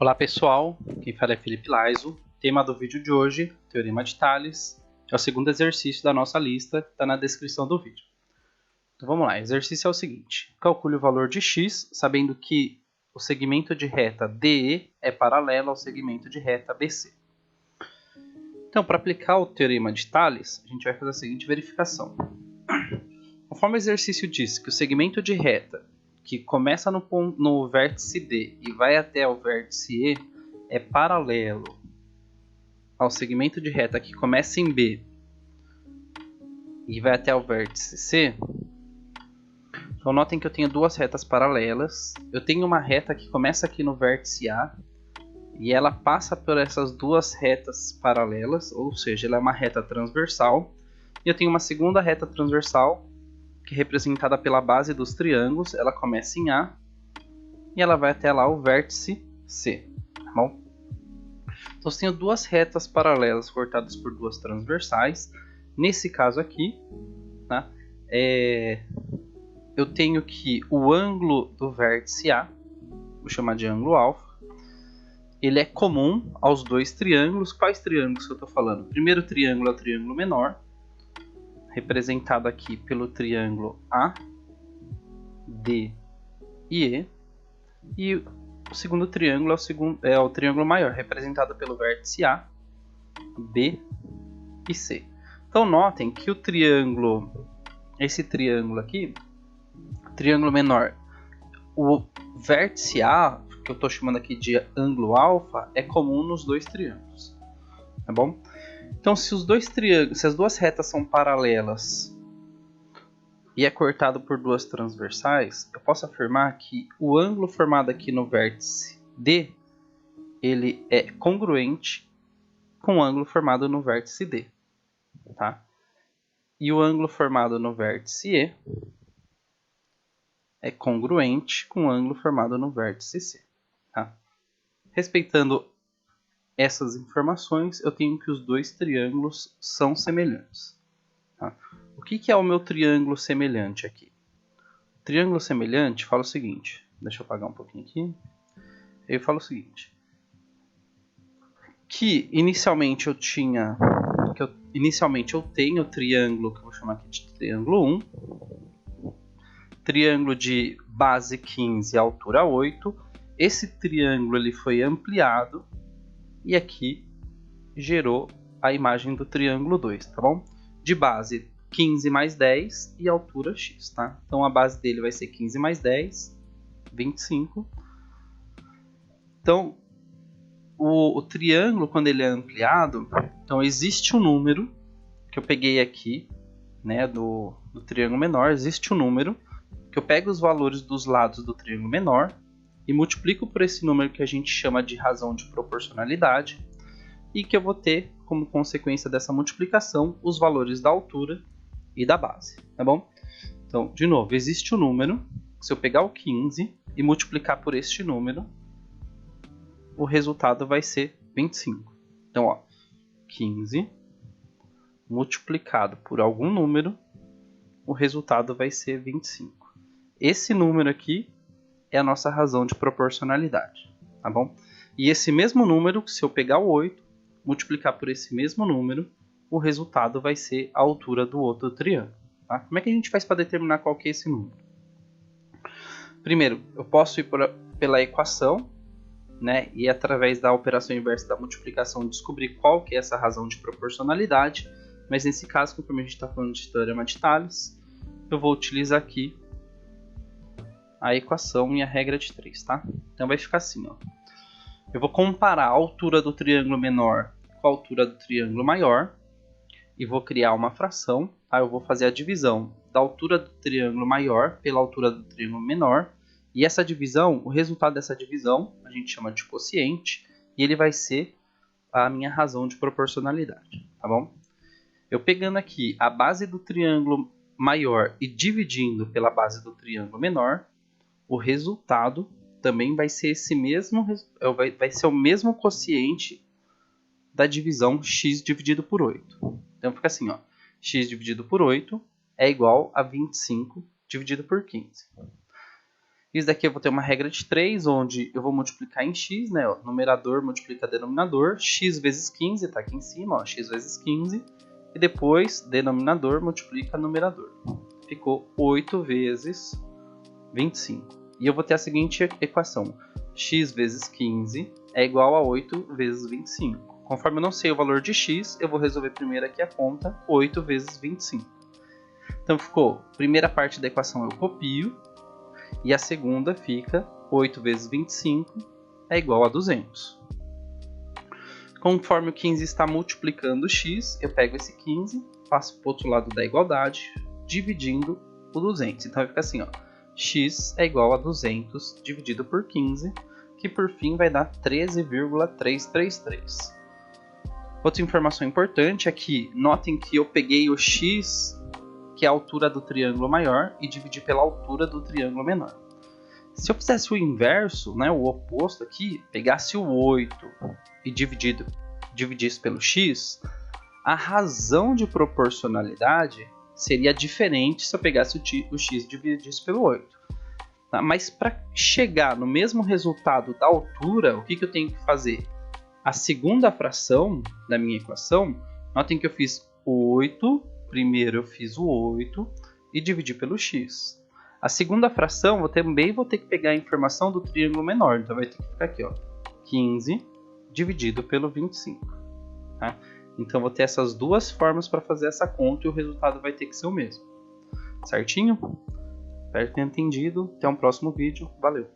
Olá pessoal, quem fala é Felipe Laiso. Tema do vídeo de hoje, Teorema de Tales. É o segundo exercício da nossa lista, que está na descrição do vídeo. Então vamos lá, o exercício é o seguinte. Calcule o valor de x, sabendo que o segmento de reta DE é paralelo ao segmento de reta BC. Então, para aplicar o Teorema de Tales, a gente vai fazer a seguinte verificação. Conforme o exercício diz que o segmento de reta que começa no vértice D e vai até o vértice E é paralelo ao segmento de reta que começa em B e vai até o vértice C. Então notem que eu tenho duas retas paralelas. Eu tenho uma reta que começa aqui no vértice A e ela passa por essas duas retas paralelas, ou seja, ela é uma reta transversal. E eu tenho uma segunda reta transversal que é representada pela base dos triângulos. Ela começa em A e ela vai até lá o vértice C, tá bom? Então eu tenho duas retas paralelas cortadas por duas transversais. Nesse caso aqui, tá? Eu tenho que o ângulo do vértice A, vou chamar de ângulo alfa, ele é comum aos dois triângulos. Quais triângulos que eu estou falando? O primeiro triângulo é o triângulo menor, representado aqui pelo triângulo A, D e E. E o segundo triângulo é o triângulo maior, representado pelo vértice A, B e C. Então notem que esse triângulo aqui, triângulo menor, o vértice A, que eu estou chamando aqui de ângulo alfa, é comum nos dois triângulos, tá bom? Então se as duas retas são paralelas e é cortado por duas transversais, eu posso afirmar que o ângulo formado aqui no vértice D, ele é congruente com o ângulo formado no vértice D, tá? E o ângulo formado no vértice E é congruente com o ângulo formado no vértice C, tá? Respeitando essas informações, eu tenho que os dois triângulos são semelhantes, tá? O que é o meu triângulo semelhante aqui? O triângulo semelhante fala o seguinte, deixa eu apagar um pouquinho aqui. Ele fala o seguinte, que inicialmente eu tenho o triângulo, que eu vou chamar aqui de triângulo 1, triângulo de base 15 e altura 8. Esse triângulo ele foi ampliado e aqui gerou a imagem do triângulo 2, tá bom? De base 15 mais 10 e altura x, tá? Então a base dele vai ser 15 mais 10, 25. Então o triângulo, quando ele é ampliado, então existe um número que eu peguei aqui, né, do triângulo menor, existe um número que eu pego os valores dos lados do triângulo menor e multiplico por esse número que a gente chama de razão de proporcionalidade, e que eu vou ter como consequência dessa multiplicação os valores da altura e da base, tá bom? Então, de novo, existe um número, se eu pegar o 15 e multiplicar por este número, o resultado vai ser 25. Então, ó, 15 multiplicado por algum número, o resultado vai ser 25. Esse número aqui é a nossa razão de proporcionalidade, tá bom? E esse mesmo número, se eu pegar o 8, multiplicar por esse mesmo número, o resultado vai ser a altura do outro triângulo, tá? Como é que a gente faz para determinar qual que é esse número? Primeiro, eu posso ir pela equação, né, e através da operação inversa da multiplicação descobrir qual que é essa razão de proporcionalidade, mas nesse caso, conforme a gente está falando de teorema de Tales, eu vou utilizar aqui a equação e a regra de 3, tá? Então vai ficar assim, ó. Eu vou comparar a altura do triângulo menor com a altura do triângulo maior e vou criar uma fração, tá? Eu vou fazer a divisão da altura do triângulo maior pela altura do triângulo menor, e essa divisão, o resultado dessa divisão, a gente chama de quociente, e ele vai ser a minha razão de proporcionalidade, tá bom? Eu pegando aqui a base do triângulo maior e dividindo pela base do triângulo menor, o resultado também vai ser vai ser o mesmo quociente da divisão x dividido por 8. Então fica assim, ó, x dividido por 8 é igual a 25 dividido por 15. Isso daqui eu vou ter uma regra de 3, onde eu vou multiplicar em x, né? Ó, numerador multiplica denominador, x vezes 15, tá aqui em cima, ó, x vezes 15. E depois, denominador multiplica numerador. Ficou 8 vezes 25. E eu vou ter a seguinte equação. X vezes 15 é igual a 8 vezes 25. Conforme eu não sei o valor de x, eu vou resolver primeiro aqui a conta, 8 vezes 25. Então ficou, primeira parte da equação eu copio, e a segunda fica 8 vezes 25 é igual a 200. Conforme o 15 está multiplicando x, eu pego esse 15, passo para o outro lado da igualdade, dividindo o 200. Então vai ficar assim, ó, x é igual a 200 dividido por 15, que por fim vai dar 13,333. Outra informação importante é que, notem que eu peguei o x, que é a altura do triângulo maior, e dividi pela altura do triângulo menor. Se eu fizesse o inverso, né, o oposto aqui, pegasse o 8 e dividisse pelo x, a razão de proporcionalidade seria diferente se eu pegasse o x e dividisse pelo 8. Tá? Mas para chegar no mesmo resultado da altura, o que eu tenho que fazer? A segunda fração da minha equação, notem que eu fiz o 8, primeiro eu fiz o 8 e dividi pelo x. A segunda fração, eu também vou ter que pegar a informação do triângulo menor, então vai ter que ficar aqui, ó, 15 dividido pelo 25. Tá? Então vou ter essas duas formas para fazer essa conta e o resultado vai ter que ser o mesmo. Certinho? Espero que tenha entendido. Até um próximo vídeo. Valeu!